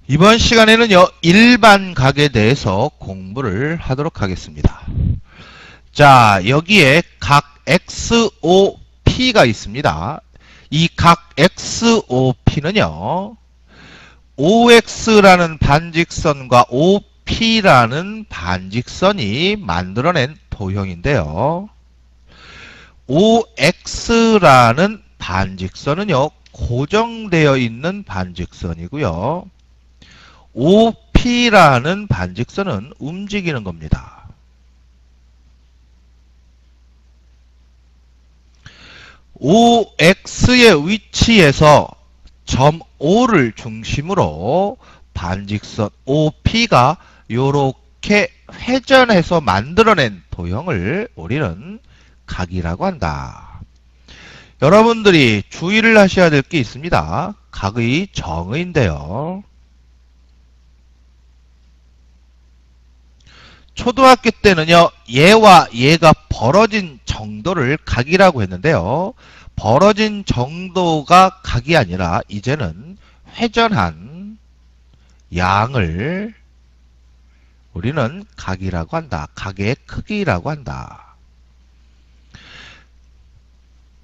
이번 시간에는요, 일반 각에 대해서 공부를 하도록 하겠습니다. 자, 여기에 각 XOP가 있습니다. 이 각 XOP는요, OX라는 반직선과 OP라는 반직선이 만들어낸 도형인데요. OX라는 반직선은요, 고정되어 있는 반직선이고요. OP라는 반직선은 움직이는 겁니다. OX의 위치에서 점 O를 중심으로 반직선 OP가 이렇게 회전해서 만들어낸 도형을 우리는 각이라고 한다. 여러분들이 주의를 하셔야 될 게 있습니다. 각의 정의인데요. 초등학교 때는요, 얘와 얘가 벌어진 정도를 각이라고 했는데요. 벌어진 정도가 각이 아니라 이제는 회전한 양을 우리는 각이라고 한다. 각의 크기라고 한다.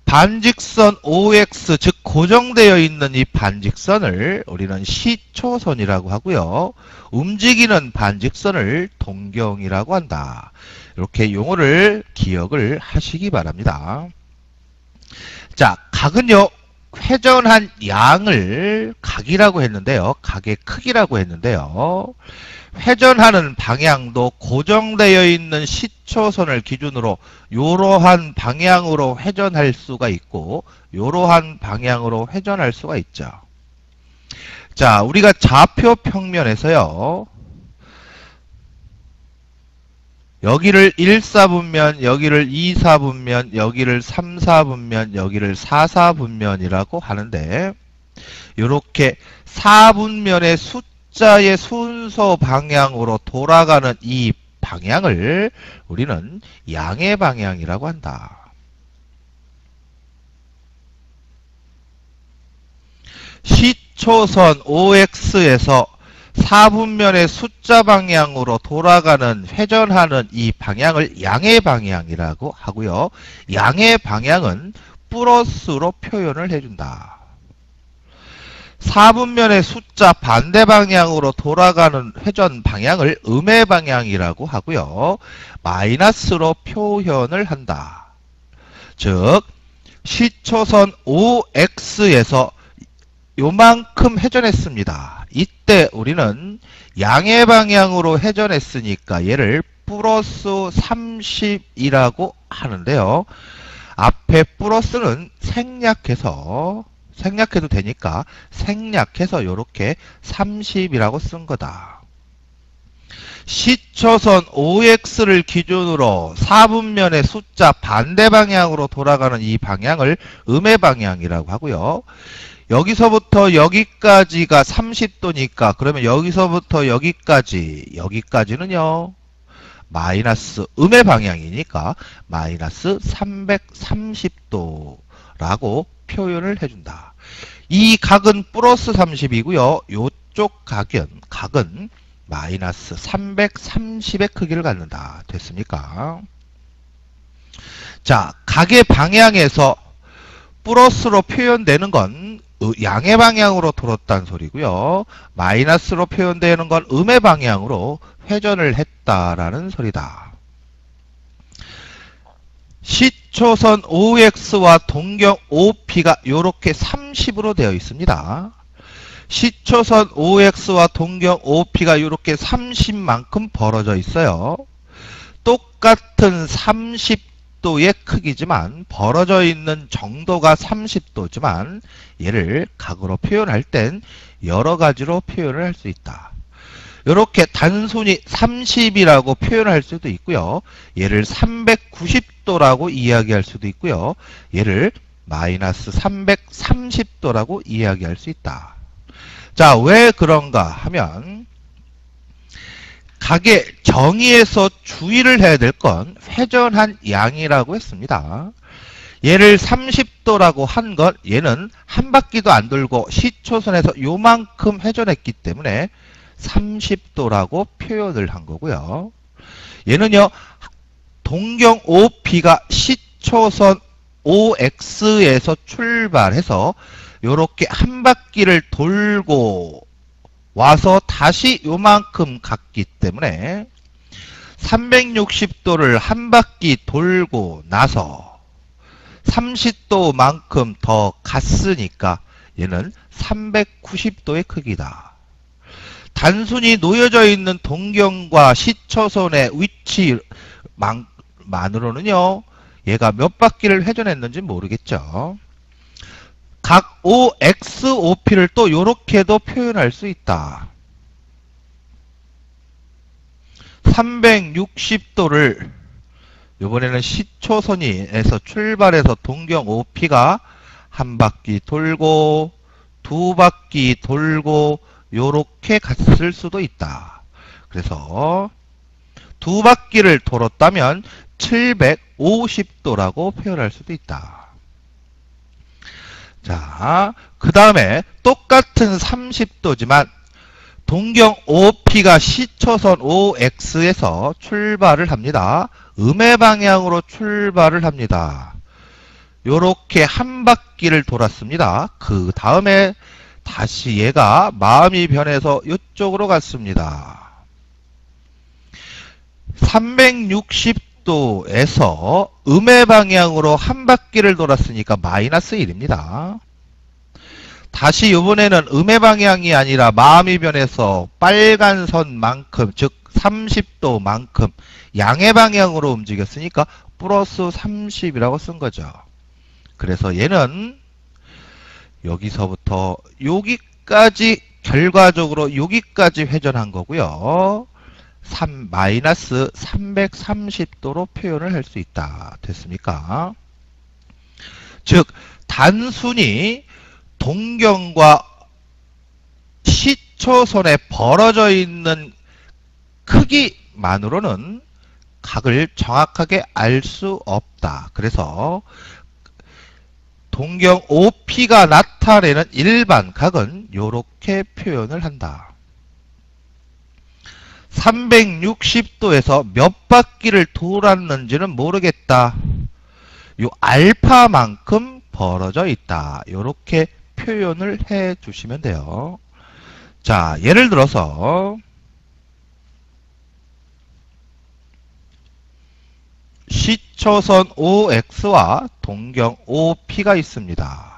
반직선 OX, 즉 고정되어 있는 이 반직선을 우리는 시초선이라고 하고요. 움직이는 반직선을 동경이라고 한다. 이렇게 용어를 기억을 하시기 바랍니다. 자, 각은요, 회전한 양을 각이라고 했는데요. 각의 크기라고 했는데요. 회전하는 방향도 고정되어 있는 시초선을 기준으로 이러한 방향으로 회전할 수가 있고 이러한 방향으로 회전할 수가 있죠. 자, 우리가 좌표 평면에서요. 여기를 1사분면, 여기를 2사분면, 여기를 3사분면, 여기를 4사분면이라고 하는데 이렇게 4분면의 숫자의 순서 방향으로 돌아가는 이 방향을 우리는 양의 방향이라고 한다. 시초선 OX에서 4분면의 숫자 방향으로 돌아가는 회전하는 이 방향을 양의 방향이라고 하고요. 양의 방향은 플러스로 표현을 해준다. 4분면의 숫자 반대 방향으로 돌아가는 회전 방향을 음의 방향이라고 하고요. 마이너스로 표현을 한다. 즉 시초선 OX에서 요만큼 회전했습니다. 이때 우리는 양의 방향으로 회전했으니까 얘를 플러스 30이라고 하는데요. 앞에 플러스는 생략해도 되니까 생략해서 이렇게 30이라고 쓴 거다. 시초선 OX를 기준으로 4분면의 숫자 반대 방향으로 돌아가는 이 방향을 음의 방향이라고 하고요. 여기서부터 여기까지가 30도니까 그러면 여기서부터 여기까지는요. 마이너스 음의 방향이니까 마이너스 330도라고 표현을 해준다. 이 각은 플러스 30이고요. 이쪽 각은 마이너스 330의 크기를 갖는다. 됐습니까? 자, 각의 방향에서 플러스로 표현되는 건 양의 방향으로 돌았다는 소리고요. 마이너스로 표현되는 건 음의 방향으로 회전을 했다라는 소리다. 시초선 OX와 동경 OP가 이렇게 30으로 되어 있습니다. 시초선 OX와 동경 OP가 이렇게 30만큼 벌어져 있어요. 똑같은 30도의 크기지만 벌어져 있는 정도가 30도지만 얘를 각으로 표현할 땐 여러 가지로 표현을 할 수 있다. 이렇게 단순히 30이라고 표현할 수도 있고요. 얘를 390도라고 이야기할 수도 있고요. 얘를 마이너스 330도라고 이야기할 수 있다. 자, 왜 그런가 하면 각의 정의에서 주의를 해야 될 건 회전한 양이라고 했습니다. 얘를 30도라고 한 건 얘는 한 바퀴도 안 돌고 시초선에서 요만큼 회전했기 때문에 30도라고 표현을 한 거고요. 얘는요, 동경 OP가 시초선 OX에서 출발해서 요렇게 한 바퀴를 돌고 와서 다시 요만큼 갔기 때문에 360도를 한 바퀴 돌고 나서 30도만큼 더 갔으니까 얘는 390도의 크기다. 단순히 놓여져 있는 동경과 시초선의 위치만으로는요, 얘가 몇 바퀴를 회전했는지 모르겠죠. 각 OX, OP를 또 이렇게도 표현할 수 있다. 360도를 이번에는 시초선에서 출발해서 동경 OP가 한 바퀴 돌고 두 바퀴 돌고 요렇게 갔을 수도 있다. 그래서 두 바퀴를 돌았다면 750도라고 표현할 수도 있다. 자, 그 다음에 똑같은 30도지만 동경 OP가 시초선 OX에서 출발을 합니다. 음의 방향으로 출발을 합니다. 요렇게 한 바퀴를 돌았습니다. 그 다음에 다시 얘가 마음이 변해서 이쪽으로 갔습니다. 360도에서 음의 방향으로 한 바퀴를 돌았으니까 마이너스 1입니다. 다시 이번에는 음의 방향이 아니라 마음이 변해서 빨간 선만큼, 즉 30도만큼 양의 방향으로 움직였으니까 플러스 30이라고 쓴 거죠. 그래서 얘는 여기서부터 여기까지, 결과적으로 여기까지 회전한 거고요. 마이너스 330도로 표현을 할 수 있다. 됐습니까? 즉 단순히 동경과 시초선에 벌어져 있는 크기만으로는 각을 정확하게 알 수 없다. 그래서 동경 OP가 나타내는 일반 각은 이렇게 표현을 한다. 360도에서 몇 바퀴를 돌았는지는 모르겠다. 요 알파만큼 벌어져 있다. 이렇게 표현을 해 주시면 돼요. 자, 예를 들어서 시초선 OX와 동경 OP가 있습니다.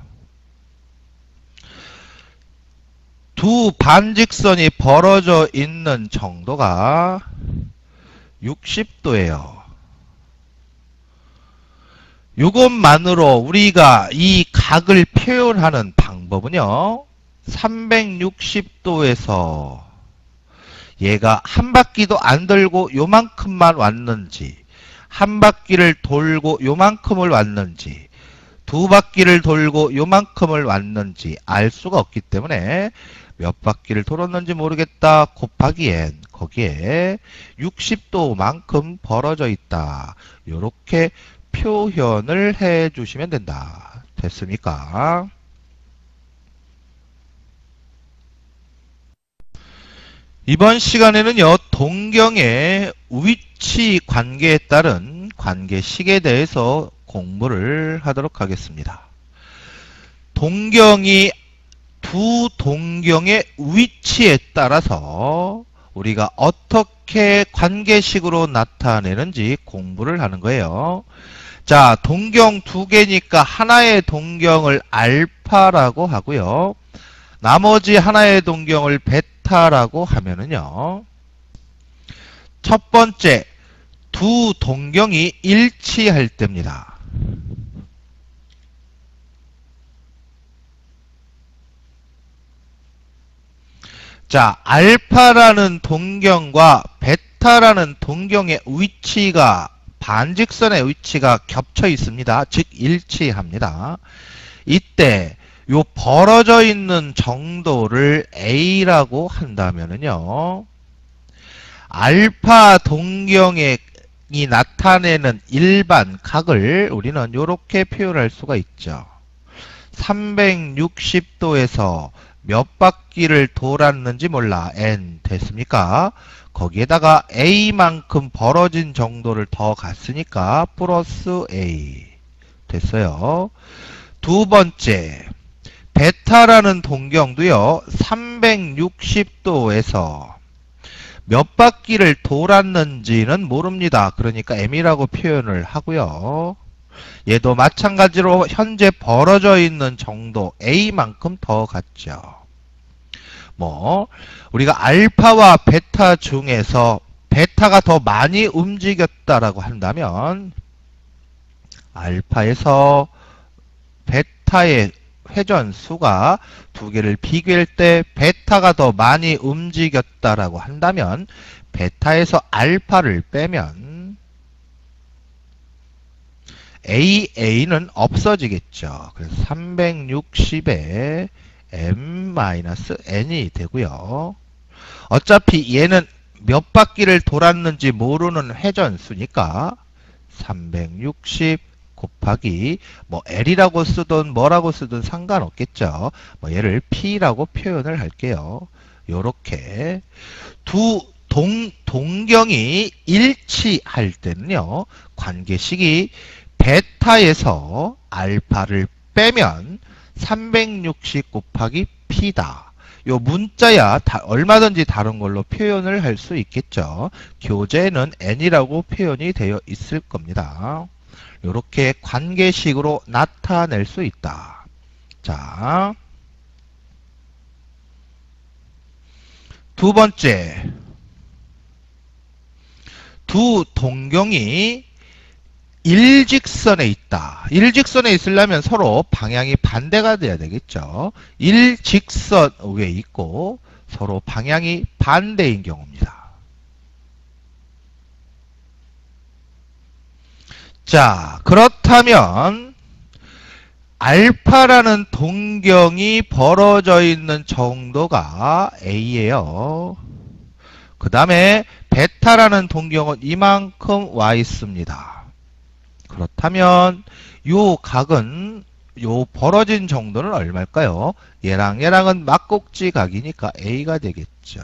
두 반직선이 벌어져 있는 정도가 60도예요. 이것만으로 우리가 이 각을 표현하는 방법은요, 360도에서 얘가 한 바퀴도 안 돌고 요만큼만 왔는지, 한 바퀴를 돌고 요만큼을 왔는지, 두 바퀴를 돌고 요만큼을 왔는지 알 수가 없기 때문에 몇 바퀴를 돌았는지 모르겠다 곱하기엔 거기에 60도만큼 벌어져 있다. 이렇게 표현을 해 주시면 된다. 됐습니까? 이번 시간에는요, 동경의 위치 관계에 따른 관계식에 대해서 공부를 하도록 하겠습니다. 동경이 두 동경의 위치에 따라서 우리가 어떻게 관계식으로 나타내는지 공부를 하는 거예요. 자, 동경 두 개니까 하나의 동경을 알파라고 하고요. 나머지 하나의 동경을 베타라고 하면은요. 첫 번째, 두 동경이 일치할 때입니다. 자, 알파라는 동경과 베타라는 동경의 위치가, 반직선의 위치가 겹쳐 있습니다. 즉 일치합니다. 이때 요 벌어져 있는 정도를 A라고 한다면은요, 알파 동경의 나타내는 일반 각을 우리는 이렇게 표현할 수가 있죠. 360도에서 몇 바퀴를 돌았는지 몰라. n 됐습니까? 거기에다가 a만큼 벌어진 정도를 더 갔으니까 플러스 a 됐어요. 두 번째, 베타라는 동경도요. 360도에서 몇 바퀴를 돌았는지는 모릅니다. 그러니까 m이라고 표현을 하고요. 얘도 마찬가지로 현재 벌어져 있는 정도 a만큼 더 갔죠. 뭐 우리가 알파와 베타 중에서 베타가 더 많이 움직였다라고 한다면 알파에서 베타의 회전수가 두 개를 비교할 때 베타가 더 많이 움직였다라고 한다면 베타에서 알파를 빼면 AA는 없어지겠죠. 그래서 360에 m-n이 되고요. 어차피 얘는 몇 바퀴를 돌았는지 모르는 회전수니까 360 곱하기 뭐 L이라고 쓰든 뭐라고 쓰든 상관없겠죠. 뭐 얘를 P라고 표현을 할게요. 요렇게 두 동경이 일치할 때는요. 관계식이 베타에서 알파를 빼면 360 곱하기 P다. 요 문자야 얼마든지 다른 걸로 표현을 할 수 있겠죠. 교재에는 N이라고 표현이 되어 있을 겁니다. 요렇게 관계식으로 나타낼 수 있다. 자, 두 번째, 두 동경이 일직선에 있다. 일직선에 있으려면 서로 방향이 반대가 돼야 되겠죠. 일직선 위에 있고 서로 방향이 반대인 경우입니다. 자, 그렇다면 알파라는 동경이 벌어져 있는 정도가 A예요. 그 다음에 베타라는 동경은 이만큼 와 있습니다. 그렇다면 요 각은 요 벌어진 정도는 얼마일까요? 얘랑 얘랑은 막꼭지 각이니까 A가 되겠죠.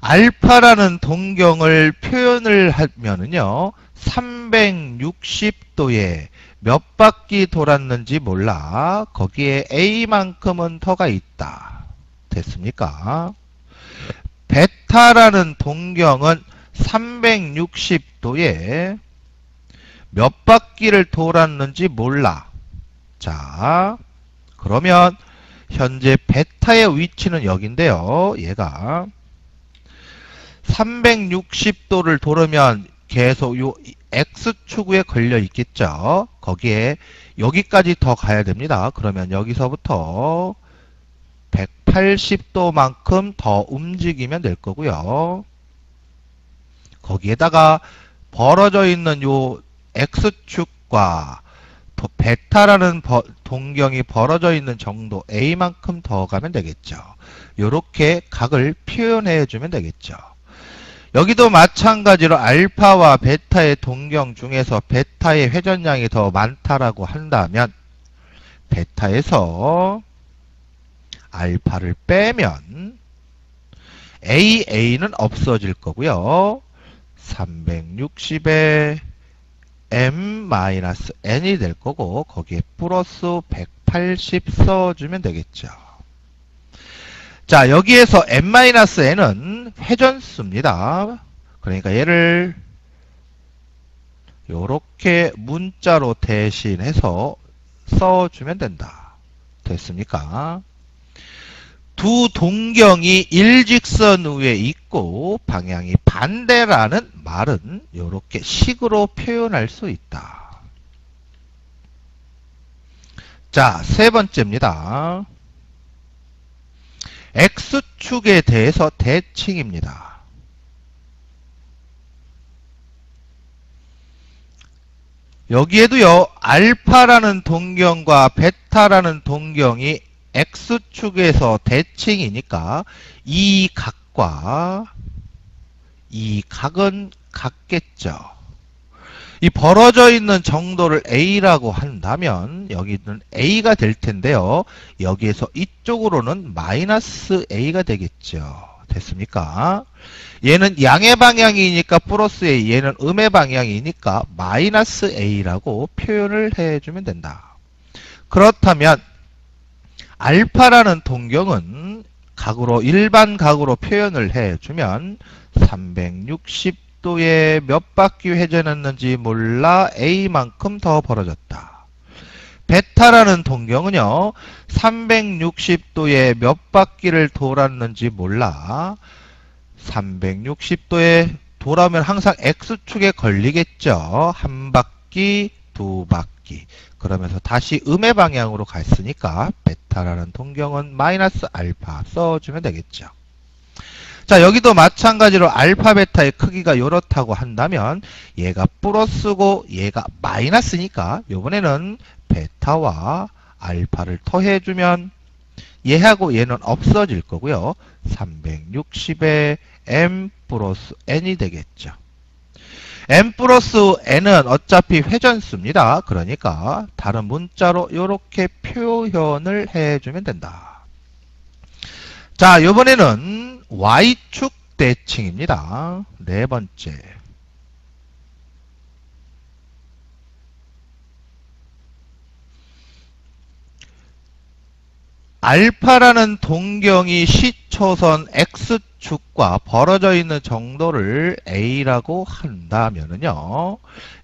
알파라는 동경을 표현을 하면은요. 360도에 몇 바퀴 돌았는지 몰라. 거기에 A만큼은 더가 있다. 됐습니까? 베타라는 동경은 360도에 몇 바퀴를 돌았는지 몰라. 자, 그러면 현재 베타의 위치는 여긴데요. 얘가 360도를 돌으면 계속 요 X축에 걸려 있겠죠. 거기에 여기까지 더 가야 됩니다. 그러면 여기서부터 180도만큼 더 움직이면 될 거고요. 거기에다가 벌어져 있는 요 X축과 베타라는 동경이 벌어져 있는 정도 A만큼 더 가면 되겠죠. 요렇게 각을 표현해 주면 되겠죠. 여기도 마찬가지로 알파와 베타의 동경 중에서 베타의 회전량이 더 많다라고 한다면 베타에서 알파를 빼면 AA는 없어질 거고요. 360에 m-n이 될 거고 거기에 플러스 180 써주면 되겠죠. 자, 여기에서 m-n은 회전수입니다. 그러니까 얘를 요렇게 문자로 대신해서 써주면 된다. 됐습니까? 두 동경이 일직선 위에 있고 방향이 반대라는 말은 이렇게 식으로 표현할 수 있다. 자, 세 번째입니다. X축에 대해서 대칭입니다. 여기에도요, 알파라는 동경과 베타라는 동경이 X축에서 대칭이니까 이 각과 이 각은 같겠죠. 이 벌어져 있는 정도를 A라고 한다면 여기는 A가 될 텐데요. 여기에서 이쪽으로는 마이너스 A가 되겠죠. 됐습니까? 얘는 양의 방향이니까 플러스 A, 얘는 음의 방향이니까 마이너스 A라고 표현을 해주면 된다. 그렇다면 알파라는 동경은 각으로 일반 각으로 표현을 해주면 360도에 몇 바퀴 회전했는지 몰라 A만큼 더 벌어졌다. 베타라는 동경은요 360도에 몇 바퀴를 돌았는지 몰라 360도에 돌아오면 항상 X축에 걸리겠죠. 한 바퀴, 두 바퀴. 그러면서 다시 음의 방향으로 갔으니까 베타라는 동경은 마이너스 알파 써주면 되겠죠. 자, 여기도 마찬가지로 알파, 베타의 크기가 이렇다고 한다면 얘가 플러스고 얘가 마이너스니까 이번에는 베타와 알파를 더해주면 얘하고 얘는 없어질 거고요. 360에 m 플러스 n이 되겠죠. m 플러스 n은 어차피 회전수입니다. 그러니까 다른 문자로 이렇게 표현을 해주면 된다. 자, 이번에는 y축 대칭입니다. 네 번째. 알파라는 동경이 시초선 x축과 벌어져 있는 정도를 a라고 한다면은요,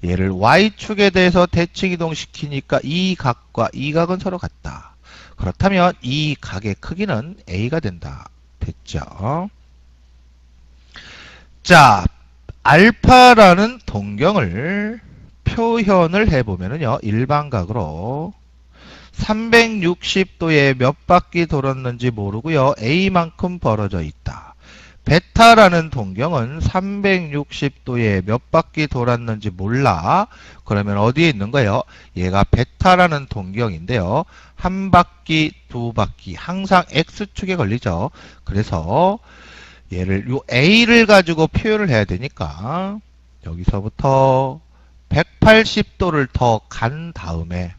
얘를 y축에 대해서 대칭 이동시키니까 이 각과 이 각은 서로 같다. 그렇다면 이 각의 크기는 a가 된다. 됐죠? 자, 알파라는 동경을 표현을 해보면은요, 일반각으로 360도에 몇 바퀴 돌았는지 모르고요. A만큼 벌어져 있다. 베타라는 동경은 360도에 몇 바퀴 돌았는지 몰라. 그러면 어디에 있는 거예요? 얘가 베타라는 동경인데요. 한 바퀴, 두 바퀴 항상 X축에 걸리죠. 그래서 얘를 요 A를 가지고 표현을 해야 되니까 여기서부터 180도를 더 간 다음에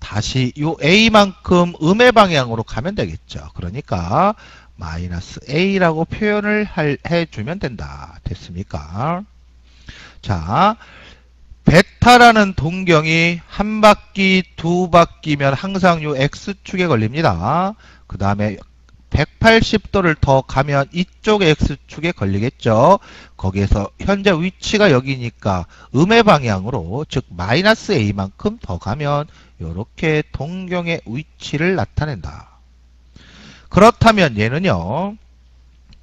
다시 요 A만큼 음의 방향으로 가면 되겠죠. 그러니까 마이너스 A라고 표현을 해주면 된다. 됐습니까? 자, 베타라는 동경이 한 바퀴, 두 바퀴면 항상 요 X축에 걸립니다. 그 다음에 180도를 더 가면 이쪽 X축에 걸리겠죠. 거기에서 현재 위치가 여기니까 음의 방향으로, 즉 마이너스 A만큼 더 가면 이렇게 동경의 위치를 나타낸다. 그렇다면 얘는요,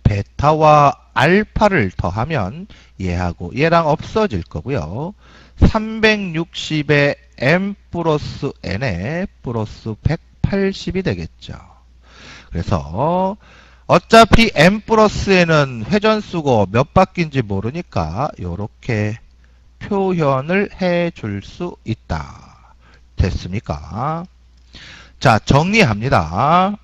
베타와 알파를 더하면 얘하고 얘랑 없어질 거고요. 360에 m 플러스 n에 플러스 180이 되겠죠. 그래서 어차피 m 플러스 n은 회전수고 몇 바퀴인지 모르니까 이렇게 표현을 해줄 수 있다. 됐습니까? 자, 정리합니다.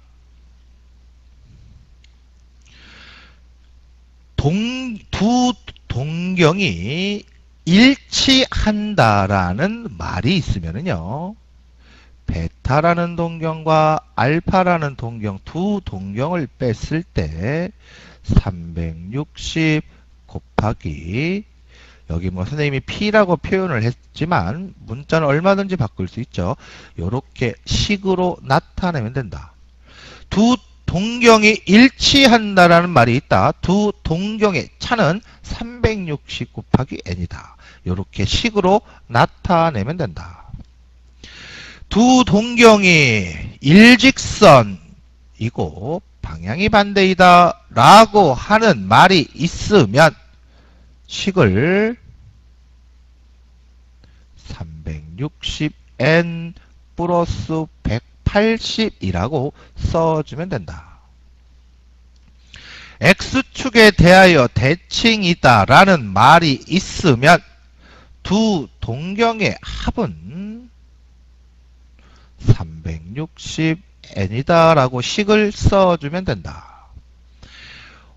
두 동경이 일치한다라는 말이 있으면은요, 베타라는 동경과 알파라는 동경, 두 동경을 뺐을 때 360 곱하기 여기 뭐 선생님이 P라고 표현을 했지만 문자는 얼마든지 바꿀 수 있죠. 이렇게 식으로 나타내면 된다. 두 동경이 일치한다라는 말이 있다. 두 동경의 차는 360 곱하기 n이다. 이렇게 식으로 나타내면 된다. 두 동경이 일직선이고 방향이 반대이다 라고 하는 말이 있으면 식을 360n 플러스 180이라고 써주면 된다. X축에 대하여 대칭이다 라는 말이 있으면 두 동경의 합은 360n이다 라고 식을 써주면 된다.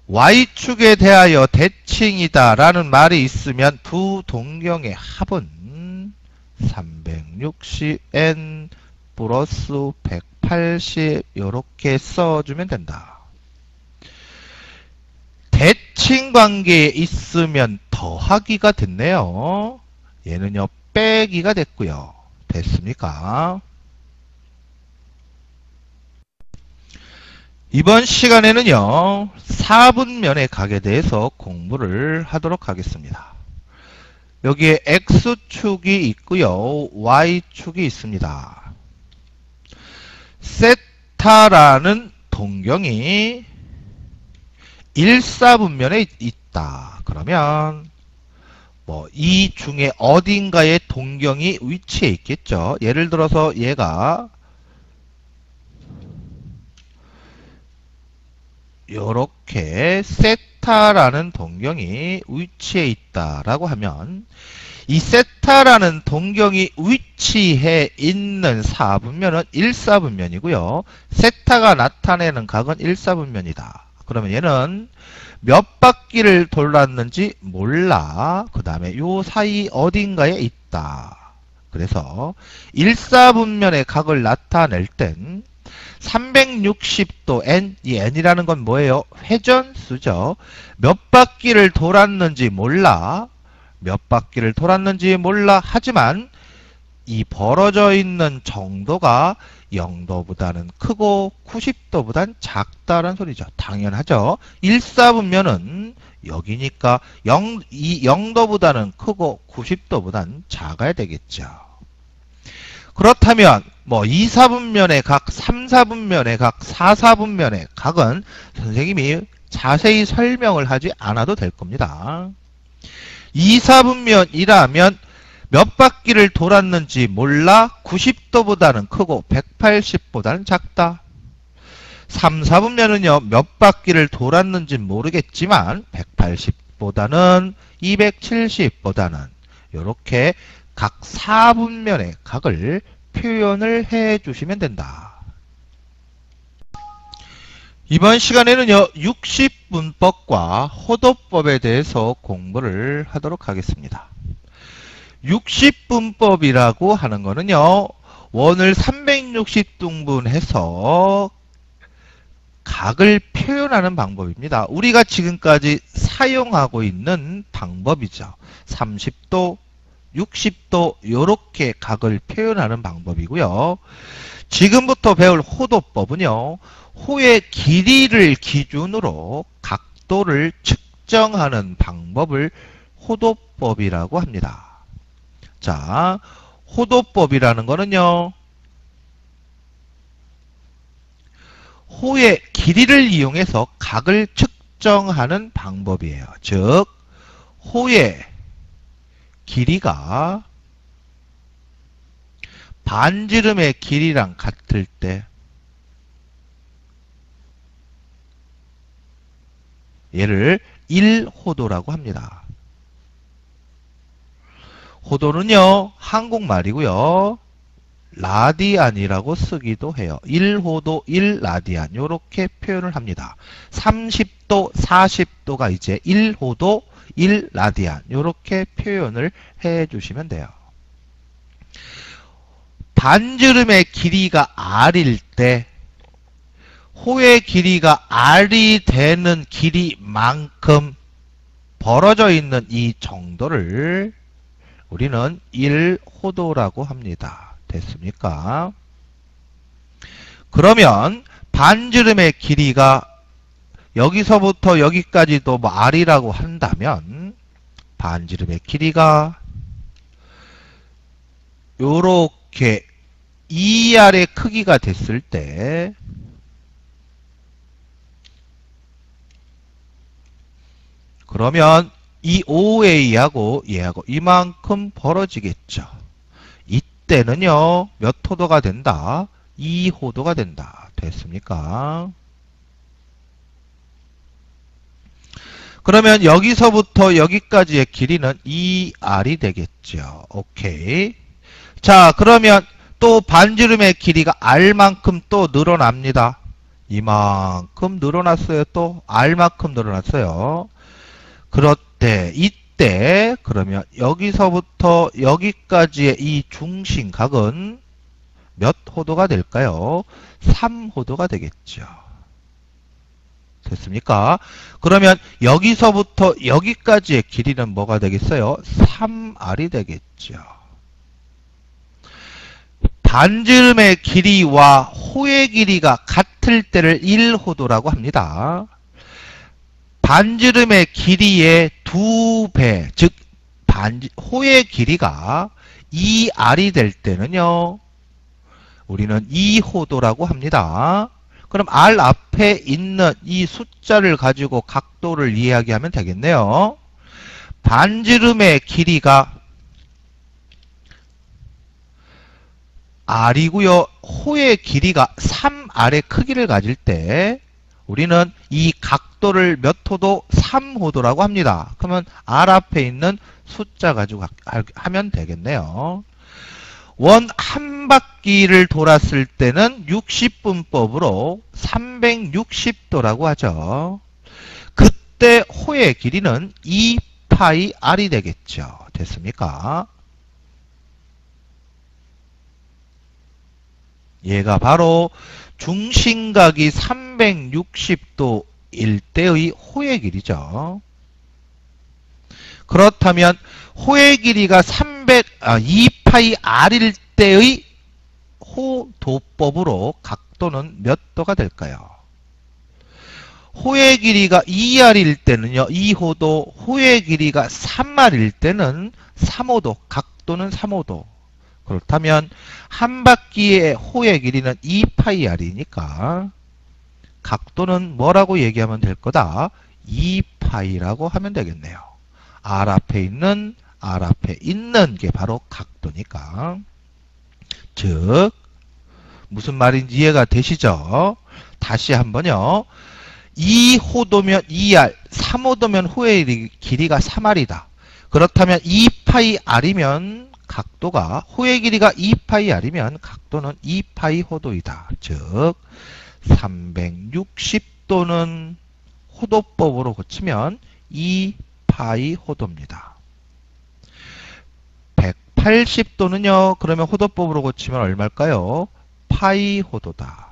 y축에 대하여 대칭이다 라는 말이 있으면 두 동경의 합은 360n 플러스 180 이렇게 써주면 된다. 대칭 관계에 있으면 더하기가 됐네요. 얘는요 빼기가 됐고요. 됐습니까? 이번 시간에는요 4분면의 각에 대해서 공부를 하도록 하겠습니다. 여기에 x축이 있고요 y축이 있습니다. 세타라는 동경이 1사분면에 있다. 그러면 이 중에 어딘가에 동경이 위치해 있겠죠. 예를 들어서 얘가 요렇게 세타라는 동경이 위치해 있다라고 하면 이 세타라는 동경이 위치해 있는 사분면은 1사분면이고요. 세타가 나타내는 각은 1사분면이다. 그러면 얘는 몇 바퀴를 돌았는지 몰라. 그 다음에 요 사이 어딘가에 있다. 그래서 1사분면의 각을 나타낼 땐 360도 n, 이 n이라는 건 뭐예요? 회전수죠. 몇 바퀴를 돌았는지 몰라. 몇 바퀴를 돌았는지 몰라. 하지만 이 벌어져 있는 정도가 0도보다는 크고 90도보다는 작다는 소리죠. 당연하죠. 1사분면은 여기니까 이 0도보다는 크고 90도보다는 작아야 되겠죠. 그렇다면 2사분면의 각, 3사분면의 각, 4사분면의 각은 선생님이 자세히 설명을 하지 않아도 될 겁니다. 2사분면이라면 몇 바퀴를 돌았는지 몰라. 90도보다는 크고 180보다는 작다. 3, 4분면은요 몇 바퀴를 돌았는지 모르겠지만 180보다는 270보다는 이렇게 각 4분면의 각을 표현을 해 주시면 된다. 이번 시간에는요 60분법과 호도법에 대해서 공부를 하도록 하겠습니다. 60분법이라고 하는 거는요 원을 360등분해서 각을 표현하는 방법입니다. 우리가 지금까지 사용하고 있는 방법이죠. 30도, 60도 이렇게 각을 표현하는 방법이고요. 지금부터 배울 호도법은요. 호의 길이를 기준으로 각도를 측정하는 방법을 호도법이라고 합니다. 자, 호도법이라는 거는요. 호의 길이를 이용해서 각을 측정하는 방법이에요. 즉, 호의 길이가 반지름의 길이랑 같을 때 얘를 1호도라고 합니다. 호도는요 한국말이고요 라디안이라고 쓰기도 해요. 1호도 1라디안 이렇게 표현을 합니다. 30도 40도가 이제 1호도 1라디안 이렇게 표현을 해 주시면 돼요. 반지름의 길이가 r일 때 호의 길이가 r이 되는 길이만큼 벌어져 있는 이 정도를 우리는 1호도라고 합니다. 됐습니까? 그러면 반지름의 길이가 여기서부터 여기까지도 r이라고 한다면 반지름의 길이가 요렇게 2r의 크기가 됐을 때 그러면 이 OA하고 얘하고 이만큼 벌어지겠죠. 이때는요 몇 호도가 된다? 2호도가 된다. 됐습니까? 그러면 여기서부터 여기까지의 길이는 2r이 되겠죠. 오케이. 자, 그러면 또 반지름의 길이가 r만큼 또 늘어납니다. 이만큼 늘어났어요. 또 R만큼 늘어났어요. 그렇대. 이때 그러면 여기서부터 여기까지의 이 중심각은 몇 호도가 될까요? 3호도가 되겠죠. 됐습니까? 그러면 여기서부터 여기까지의 길이는 뭐가 되겠어요? 3R이 되겠죠. 반지름의 길이와 호의 길이가 같을 때를 1호도라고 합니다. 반지름의 길이의 2배, 즉 호의 길이가 2R이 될 때는요, 우리는 2호도라고 합니다. 그럼 R 앞에 있는 이 숫자를 가지고 각도를 이야기하면 되겠네요. 반지름의 길이가 R이고요. 호의 길이가 3R의 크기를 가질 때 우리는 이 각도를 몇 호도? 3호도라고 합니다. 그러면 R 앞에 있는 숫자 가지고 하면 되겠네요. 원 한 바퀴를 돌았을 때는 60분법으로 360도라고 하죠. 그때 호의 길이는 2파이 R이 되겠죠. 됐습니까? 얘가 바로 중심각이 360도일 때의 호의 길이죠. 그렇다면 호의 길이가 2파이 R일 때의 호도법으로 각도는 몇 도가 될까요? 호의 길이가 2R일 때는요, 2호도, 호의 길이가 3R일 때는 3호도, 각도는 3호도. 그렇다면 한 바퀴의 호의 길이는 2파이 R이니까 각도는 뭐라고 얘기하면 될 거다? 2파이라고 하면 되겠네요. R 앞에 있는 게 바로 각도니까. 즉 무슨 말인지 이해가 되시죠? 다시 한번요. 2호도면 2R, 3호도면 호의 길이가 3R이다. 그렇다면 2파이 R이면 각도가, 호의 길이가 2파이 R이면 각도는 2파이 호도이다. 즉 360도는 호도법으로 고치면 2파이 호도입니다. 180도는요. 그러면 호도법으로 고치면 얼마일까요? 파이 호도다.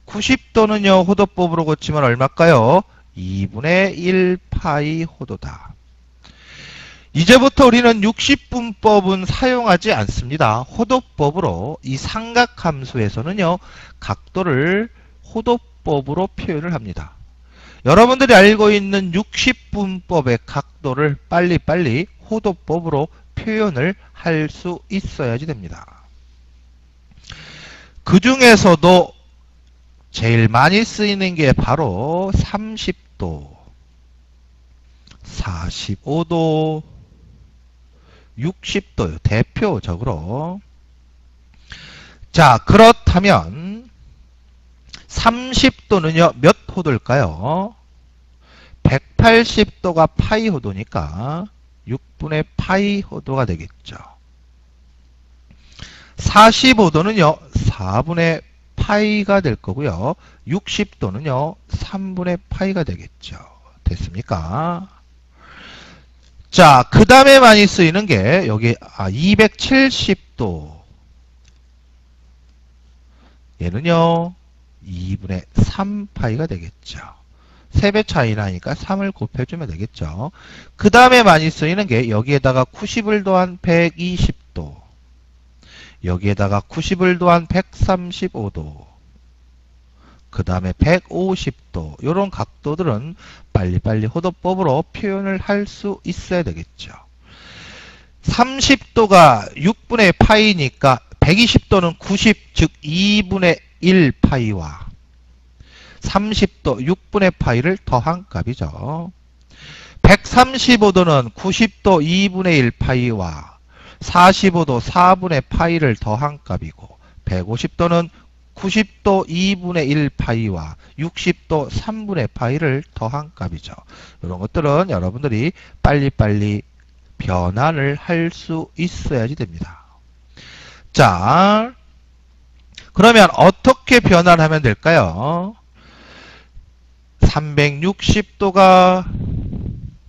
90도는요. 호도법으로 고치면 얼마일까요? 2분의 1 파이 호도다. 이제부터 우리는 60분법은 사용하지 않습니다. 호도법으로 이 삼각함수에서는요. 각도를 호도법으로 표현을 합니다. 여러분들이 알고 있는 60분법의 각도를 빨리빨리 호도법으로 표현을 할 수 있어야지 됩니다. 그 중에서도 제일 많이 쓰이는 게 바로 30도, 45도, 60도요. 대표적으로. 자, 그렇다면 30도는요. 몇 호도일까요? 180도가 파이 호도니까 6분의 파이 호도가 되겠죠. 45도는요. 4분의 파이가 될 거고요. 60도는요. 3분의 파이가 되겠죠. 됐습니까? 자, 그 다음에 많이 쓰이는 게 여기 270도. 얘는요. 2분의 3파이가 되겠죠. 3배 차이 나니까 3을 곱해주면 되겠죠. 그 다음에 많이 쓰이는 게 여기에다가 90을 더한 120도. 여기에다가 90을 더한 135도. 그 다음에 150도. 이런 각도들은 빨리빨리 호도법으로 표현을 할 수 있어야 되겠죠. 30도가 6분의 파이니까 120도는 90, 즉 2분의 1 파이와 30도 6분의 파이를 더한 값이죠. 135도는 90도 2분의 1 파이와 45도 4분의 파이를 더한 값이고 150도는 90도 2분의 1 파이와 60도 3분의 파이를 더한 값이죠. 이런 것들은 여러분들이 빨리빨리 변환을 할 수 있어야지 됩니다. 자, 그러면 어떻게 변환하면 될까요? 360도가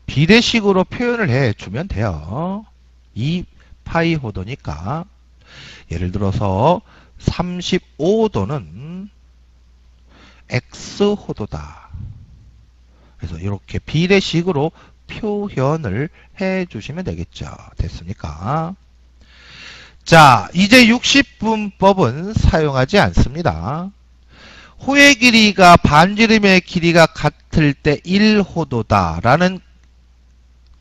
비례식으로 표현을 해주면 돼요. 2파이 호도니까. 예를 들어서 35도는 X호도다. 그래서 이렇게 비례식으로 표현을 해주시면 되겠죠. 됐습니까? 자, 이제 60분법은 사용하지 않습니다. 호의 길이가 반지름의 길이가 같을 때 1호도다 라는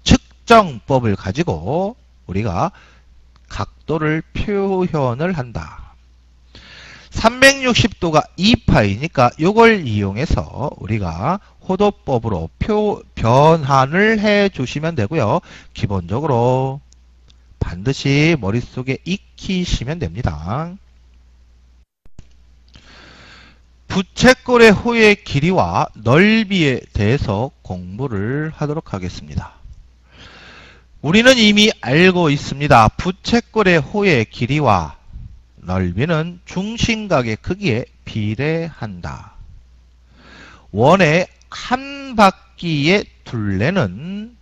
측정법을 가지고 우리가 각도를 표현을 한다. 360도가 2파이니까 이걸 이용해서 우리가 호도법으로 변환을 해 주시면 되고요. 기본적으로 반드시 머릿속에 익히시면 됩니다. 부채꼴의 호의 길이와 넓이에 대해서 공부를 하도록 하겠습니다. 우리는 이미 알고 있습니다. 부채꼴의 호의 길이와 넓이는 중심각의 크기에 비례한다. 원의 한 바퀴의 둘레는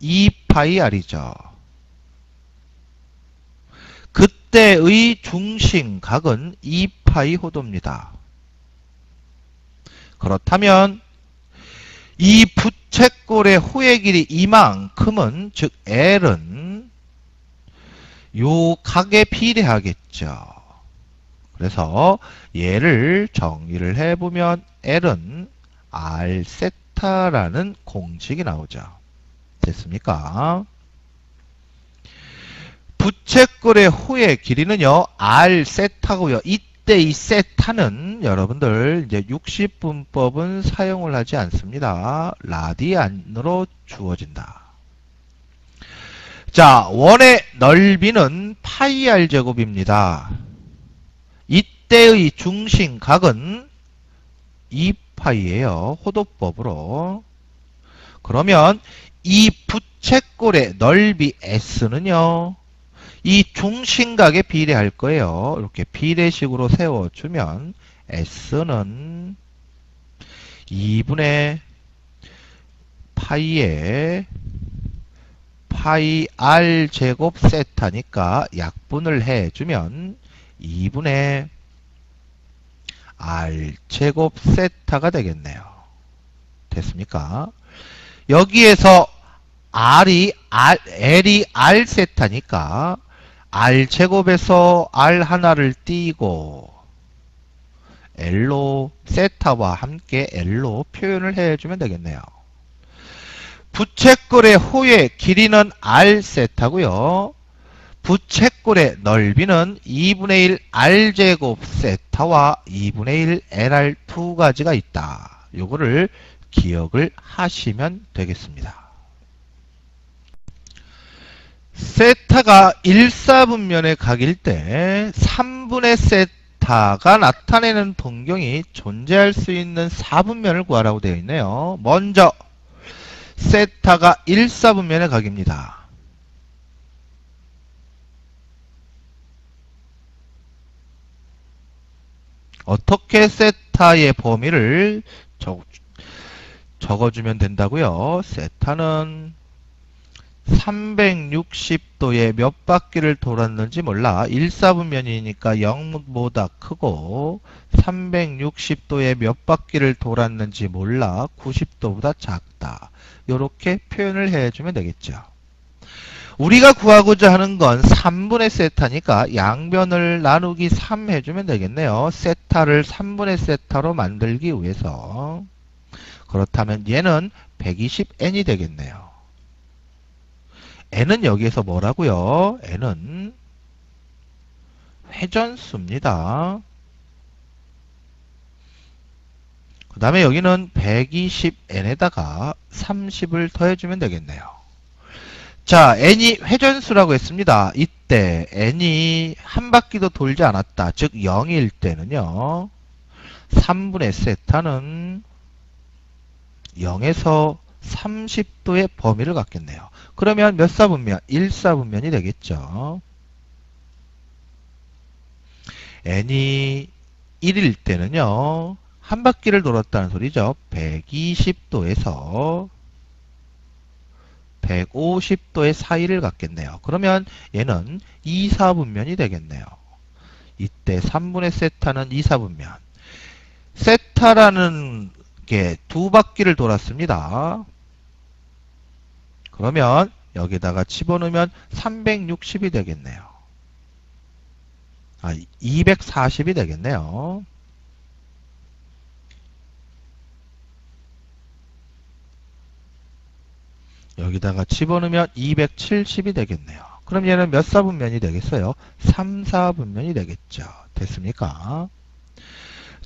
2파이r이죠. 그때의 중심각은 2파이 호도입니다. 그렇다면 이 부채꼴의 호의 길이 이만큼은 즉 L은 요 각에 비례하겠죠. 그래서 얘를 정의를 해보면 L은 R 세타라는 공식이 나오죠. 됐습니까? 부채꼴의 호의 길이는요, R 세타고요. 이때 이 세타는 여러분들 이제 60분법은 사용을 하지 않습니다. 라디안으로 주어진다. 자, 원의 넓이는 파이 R 제곱입니다. 이때의 중심각은 2파이예요. 호도법으로. 그러면 이 부채꼴의 넓이 S는요. 이 중심각에 비례할 거예요. 이렇게 비례식으로 세워주면 S는 2분의 파이에 파이 R 제곱 세타니까 약분을 해주면 2분의 R 제곱 세타가 되겠네요. 됐습니까? 여기에서 L이 R 세타니까 R 제곱에서 R 하나를 띄고 L로 세타와 함께 L로 표현을 해주면 되겠네요. 부채꼴의 호의 길이는 R 세타고요. 부채꼴의 넓이는 2분의 1 R 제곱 세타와 2분의 1 LR 두 가지가 있다. 요거를 기억을 하시면 되겠습니다. 세타가 1사분면의 각일 때 3분의 세타가 나타내는 동경이 존재할 수 있는 4분면을 구하라고 되어 있네요. 먼저 세타가 1사분면의 각입니다. 어떻게 세타의 범위를 적어주면 된다고요? 세타는 360도에 몇 바퀴를 돌았는지 몰라. 1사분면이니까 0보다 크고 360도에 몇 바퀴를 돌았는지 몰라. 90도보다 작다. 이렇게 표현을 해주면 되겠죠. 우리가 구하고자 하는 건 3분의 세타니까 양변을 나누기 3 해주면 되겠네요. 세타를 3분의 세타로 만들기 위해서. 그렇다면 얘는 120n이 되겠네요. n은 여기에서 뭐라고요? n은 회전수입니다. 그 다음에 여기는 120n에다가 30을 더해주면 되겠네요. 자, n이 회전수라고 했습니다. 이때 n이 한 바퀴도 돌지 않았다. 즉 0일 때는요. 3분의 세타는 0에서 30도의 범위를 갖겠네요. 그러면 몇 사분면? 1사분면이 되겠죠. n이 1일 때는요. 한 바퀴를 돌았다는 소리죠. 120도에서 150도의 사이를 갖겠네요. 그러면 얘는 2, 4분면이 되겠네요. 이때 3분의 세타는 2, 4분면. 세타라는 게 두 바퀴를 돌았습니다. 그러면 여기다가 집어넣으면 360이 되겠네요. 240이 되겠네요. 여기다가 집어넣으면 270이 되겠네요. 그럼 얘는 몇 사분면이 되겠어요? 3, 4분면이 되겠죠. 됐습니까?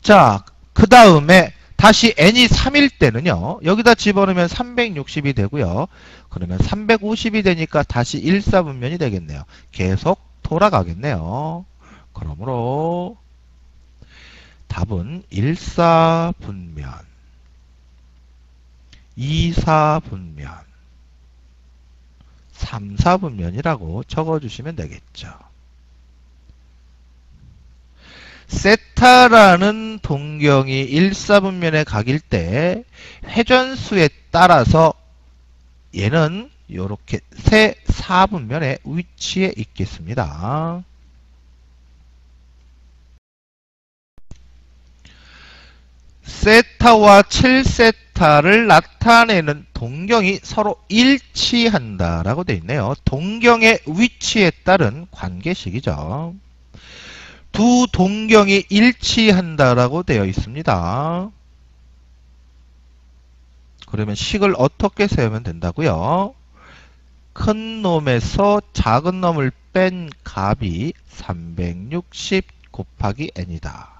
자, 그 다음에 다시 n이 3일 때는요. 여기다 집어넣으면 360이 되고요. 그러면 350이 되니까 다시 1, 4분면이 되겠네요. 계속 돌아가겠네요. 그러므로 답은 1, 4분면, 2, 4분면, 3, 4분면이라고 적어주시면 되겠죠. 세타라는 동경이 1, 4분면의 각일 때 회전수에 따라서 얘는 이렇게 세 4분면의 위치에 있겠습니다. 세타와 7세타를 나타내는 동경이 서로 일치한다라고 되어 있네요. 동경의 위치에 따른 관계식이죠. 두 동경이 일치한다라고 되어 있습니다. 그러면 식을 어떻게 세우면 된다고요? 큰 놈에서 작은 놈을 뺀 값이 360 곱하기 n이다.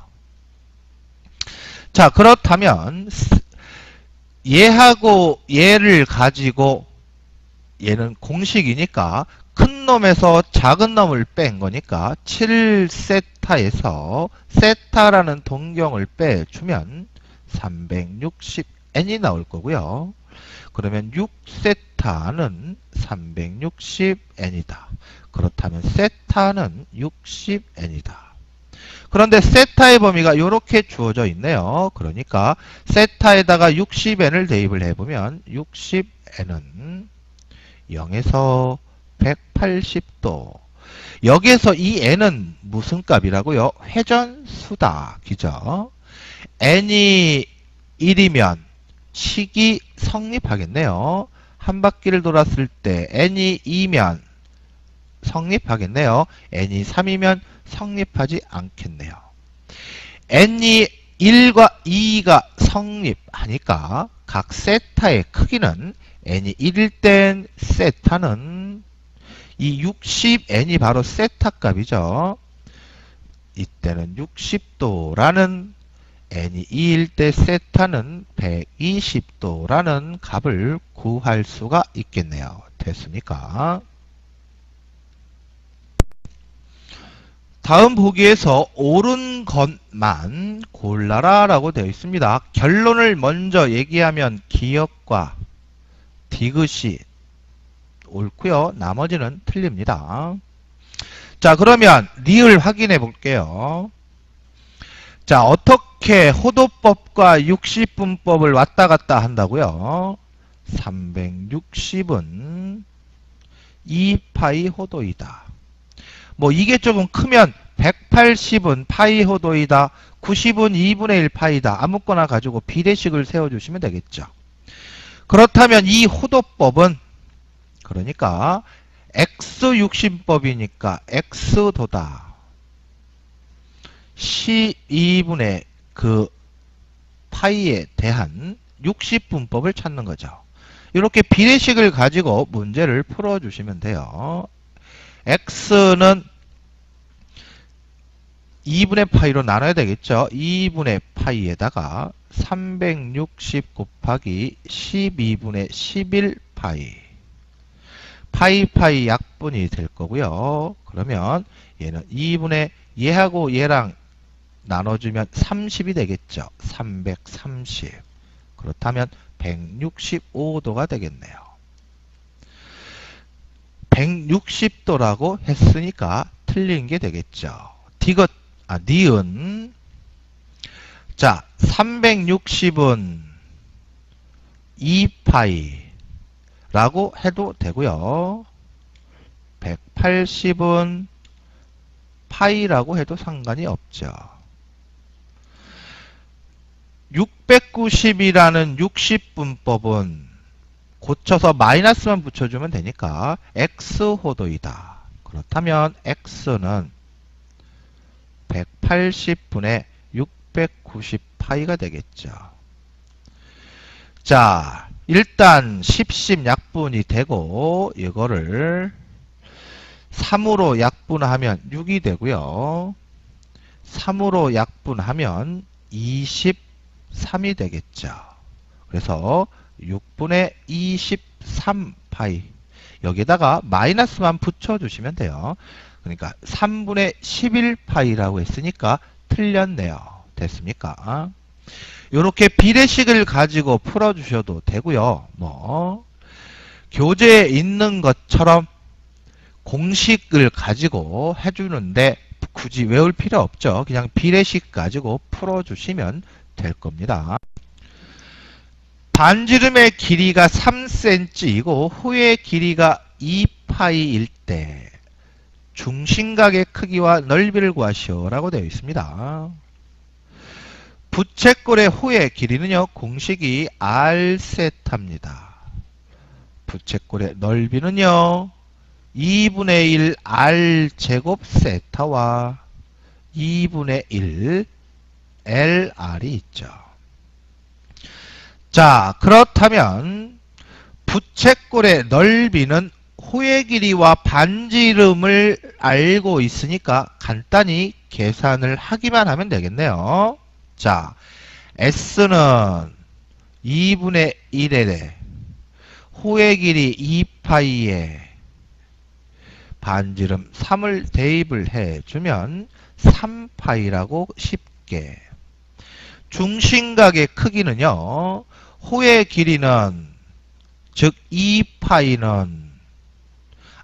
자, 그렇다면 얘하고 얘를 가지고 얘는 공식이니까 큰 놈에서 작은 놈을 뺀 거니까 7세타에서 세타라는 동경을 빼주면 360n이 나올 거고요. 그러면 6세타는 360n이다. 그렇다면 세타는 60n이다. 그런데 세타의 범위가 이렇게 주어져 있네요. 그러니까 세타에다가 60n을 대입을 해보면 60n은 0에서 180도. 여기에서 이 n은 무슨 값이라고요? 회전수다. 그죠? n이 1이면 식이 성립하겠네요. 한 바퀴를 돌았을 때 n이 2면 성립하겠네요. n이 3이면 성립하지 않겠네요. n이 1과 2가 성립하니까 각 세타의 크기는 n이 1일 땐 세타는 이 60n이 바로 세타 값이죠. 이때는 60도라는 n이 2일 때 세타는 120도라는 값을 구할 수가 있겠네요. 됐습니까? 다음 보기에서 옳은 것만 골라라 라고 되어 있습니다. 결론을 먼저 얘기하면 기역과 디귿이 옳고요. 나머지는 틀립니다. 자, 그러면 리을 확인해 볼게요. 자, 어떻게 호도법과 60분법을 왔다 갔다 한다고요? 360은 2파이 호도이다. 뭐 이게 조금 크면 180은 파이 호도이다. 90은 2분의 1 파이다. 아무거나 가지고 비례식을 세워주시면 되겠죠. 그렇다면 이 호도법은 그러니까 x60법이니까 x도다. 12분의 그 파이에 대한 60분법을 찾는 거죠. 이렇게 비례식을 가지고 문제를 풀어주시면 돼요. x는 2분의 파이로 나눠야 되겠죠. 2분의 파이에다가 360 곱하기 12분의 11 파이. 파이 약분이 될 거고요. 그러면 얘는 2분의 얘하고 얘랑 나눠주면 30이 되겠죠. 330. 그렇다면 165도가 되겠네요. 160도라고 했으니까 틀린 게 되겠죠. 니은 자, 360은 2파이라고 해도 되고요. 180은 파이라고 해도 상관이 없죠. 690이라는 60분법은 고쳐서 마이너스만 붙여주면 되니까 x호도이다. 그렇다면 x는 180분의 690파이가 되겠죠. 자, 일단 10십 약분이 되고 이거를 3으로 약분하면 6이 되고요. 3으로 약분하면 23이 되겠죠. 그래서 6분의 23파이 여기다가 마이너스만 붙여주시면 돼요. 그러니까 3분의 11파이라고 했으니까 틀렸네요. 됐습니까? 이렇게 비례식을 가지고 풀어주셔도 되고요. 뭐 교재에 있는 것처럼 공식을 가지고 해주는데 굳이 외울 필요 없죠. 그냥 비례식 가지고 풀어주시면 될 겁니다. 반지름의 길이가 3cm이고 호의 길이가 2파이일 때 중심각의 크기와 넓이를 구하시오 라고 되어 있습니다. 부채꼴의 호의 길이는요. 공식이 r세타입니다. 부채꼴의 넓이는요. 2분의 1 r제곱 세타와 2분의 1 LR이 있죠. 자, 그렇다면 부채꼴의 넓이는 호의 길이와 반지름을 알고 있으니까 간단히 계산을 하기만 하면 되겠네요. 자, S는 2분의 1에 호의 길이 2파이에 반지름 3을 대입을 해주면 3파이라고 쉽게. 중심각의 크기는요. 호의 길이는 즉 2파이는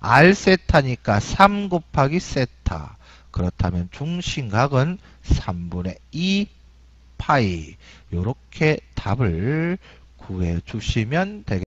r세타니까 3 곱하기 세타. 그렇다면 중심각은 3분의 2파이. 요렇게 답을 구해 주시면 되겠습니다.